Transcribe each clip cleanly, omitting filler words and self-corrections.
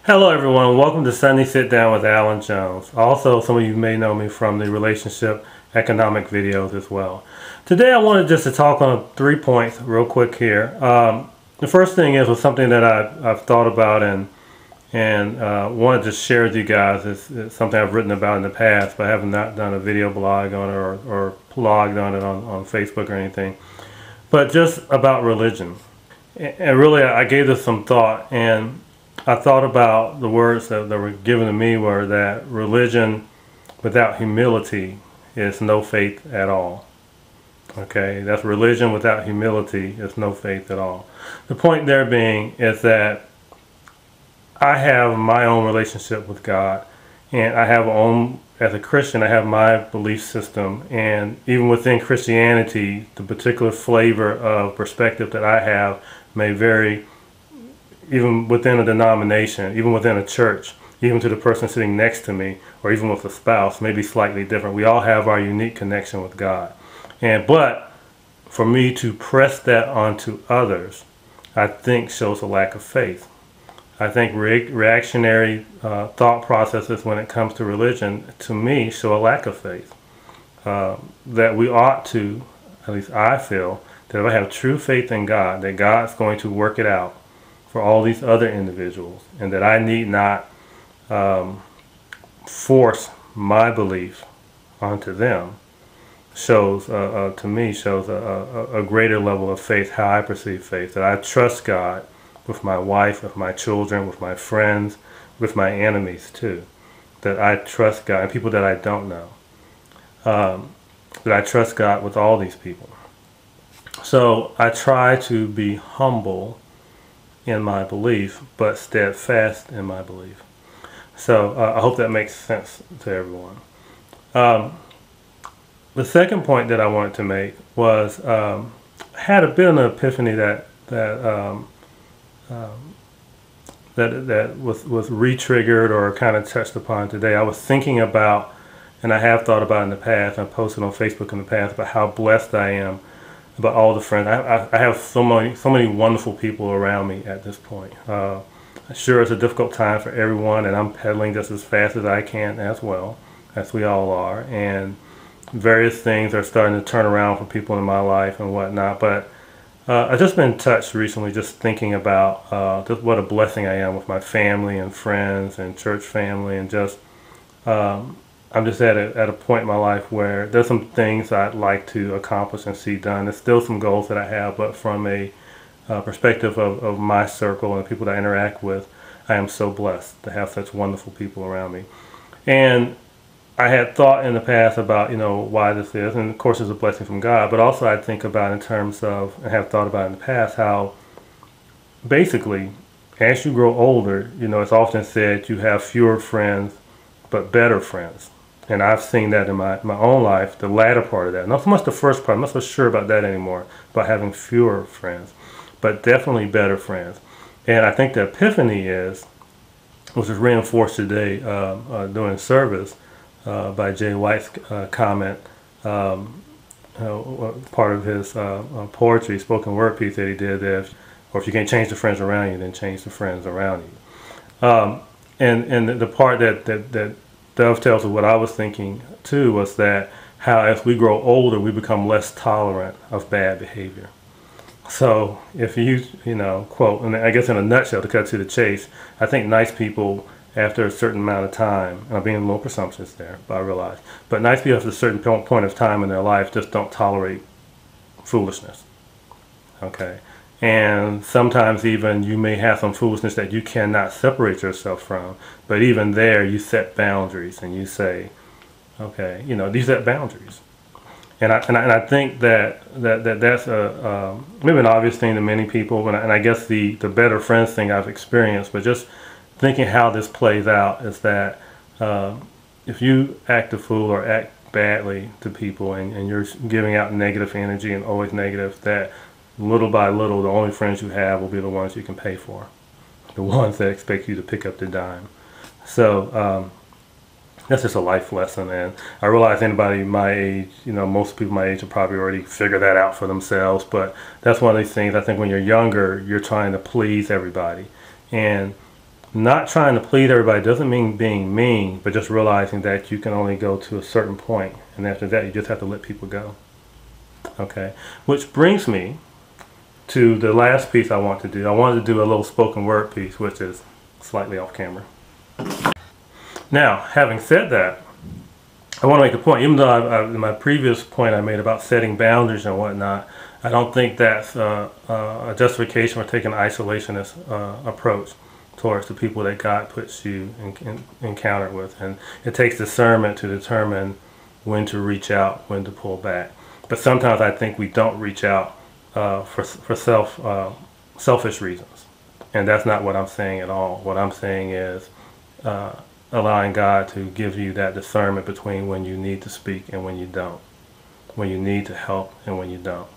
Hello everyone, welcome to Sunday Sit Down with Alan Jones. Also, some of you may know me from the relationship economic videos as well. Today I wanted just to talk on 3 points real quick here. The first thing was something that I've thought about and wanted to share with you guys. It's something I've written about in the past, but I have not done a video blog on it or blogged on it on Facebook or anything. But just about religion. And really I gave this some thought, and I thought about the words that were given to me were that religion without humility is no faith at all. Okay, that's religion without humility is no faith at all. The point there being is that I have my own relationship with God, and I have as a Christian, I have my belief system, and even within Christianity, the particular flavor of perspective that I have may vary. Even within a denomination, even within a church, even to the person sitting next to me, or even with a spouse, may be slightly different. We all have our unique connection with God. But for me to press that onto others, I think shows a lack of faith. I think reactionary thought processes when it comes to religion, to me, show a lack of faith. That we ought to, at least I feel, that if I have true faith in God, that God's going to work it out for all these other individuals, and that I need not force my belief onto them, shows to me shows a greater level of faith, how I perceive faith, that I trust God with my wife, with my children, with my friends, with my enemies too, that I trust God, and people that I don't know, that I trust God with all these people. So I try to be humble in my belief, but steadfast in my belief. So I hope that makes sense to everyone. The second point that I wanted to make was I had a bit of an epiphany that was re-triggered or kind of touched upon today. I was thinking about, and I have thought about in the past, I posted on Facebook in the past about how blessed I am about all the friends. I have so many wonderful people around me at this point. Sure, it's a difficult time for everyone, and I'm pedaling just as fast as I can as well, as we all are. And various things are starting to turn around for people in my life and whatnot. But I've just been touched recently, just thinking about just what a blessing I am with my family and friends and church family, and just I'm just at a point in my life where there's some things I'd like to accomplish and see done. There's still some goals that I have, but from a perspective of my circle and the people that I interact with, I am so blessed to have such wonderful people around me. And I had thought in the past about, why this is, and of course it's a blessing from God, but also I think about in terms of, and have thought about in the past, how basically as you grow older, it's often said you have fewer friends, but better friends. And I've seen that in my own life, the latter part of that. Not so much the first part, I'm not so sure about that anymore, about having fewer friends, but definitely better friends. And I think the epiphany which was reinforced today during service by Jay White's comment, part of his poetry, spoken word piece that he did, that if you can't change the friends around you, then change the friends around you. And the part that dovetails with what I was thinking too was that how as we grow older we become less tolerant of bad behavior. So if you quote, and I guess in a nutshell, to cut to the chase, I think nice people after a certain amount of time, and I'm being a little presumptuous there, but I realize, but nice people after a certain point of time in their life just don't tolerate foolishness. Okay. And sometimes even you may have some foolishness that you cannot separate yourself from, but even there you set boundaries and you say, okay, you set boundaries. And I think that's maybe an obvious thing to many people, and I guess the better friends thing I've experienced, but just thinking how this plays out is that if you act a fool or act badly to people and you're giving out negative energy and always negative, that little by little, the only friends you have will be the ones you can pay for, the ones that expect you to pick up the dime. So that's just a life lesson, and I realize anybody my age, most people my age will probably already figure that out for themselves, but that's one of these things. I think when you're younger, you're trying to please everybody, and Not trying to please everybody doesn't mean being mean, but just realizing that you can only go to a certain point, and after that you just have to let people go. Okay, which brings me to the last piece I want to do. I wanted to do a little spoken word piece, which is slightly off camera. Now, having said that, I want to make a point. Even though in my previous point I made about setting boundaries and whatnot, I don't think that's a justification for taking an isolationist approach towards the people that God puts you in encounter with. And it takes discernment to determine when to reach out, when to pull back. But sometimes I think we don't reach out for selfish reasons. And that's not what I'm saying at all. What I'm saying is allowing God to give you that discernment between when you need to speak and when you don't. When you need to help and when you don't.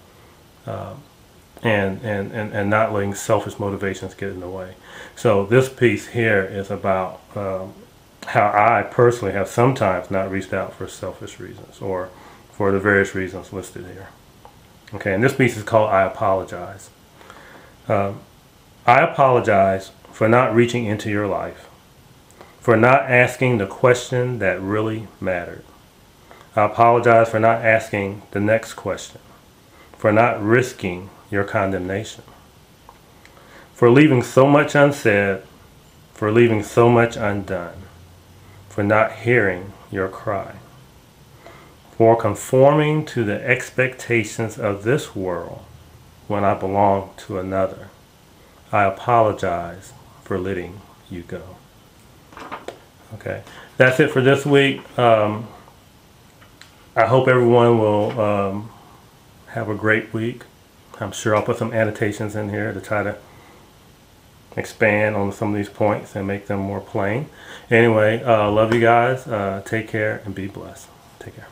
And not letting selfish motivations get in the way. So this piece here is about how I personally have sometimes not reached out for selfish reasons or for the various reasons listed here. Okay, and this piece is called I Apologize. I apologize for not reaching into your life, for not asking the question that really mattered. I apologize for not asking the next question, for not risking your condemnation, for leaving so much unsaid, for leaving so much undone, for not hearing your cry, for conforming to the expectations of this world when I belong to another. I apologize for letting you go. Okay, that's it for this week. I hope everyone will have a great week. I'm sure I'll put some annotations in here to try to expand on some of these points and make them more plain. Anyway, love you guys. Take care and be blessed. Take care.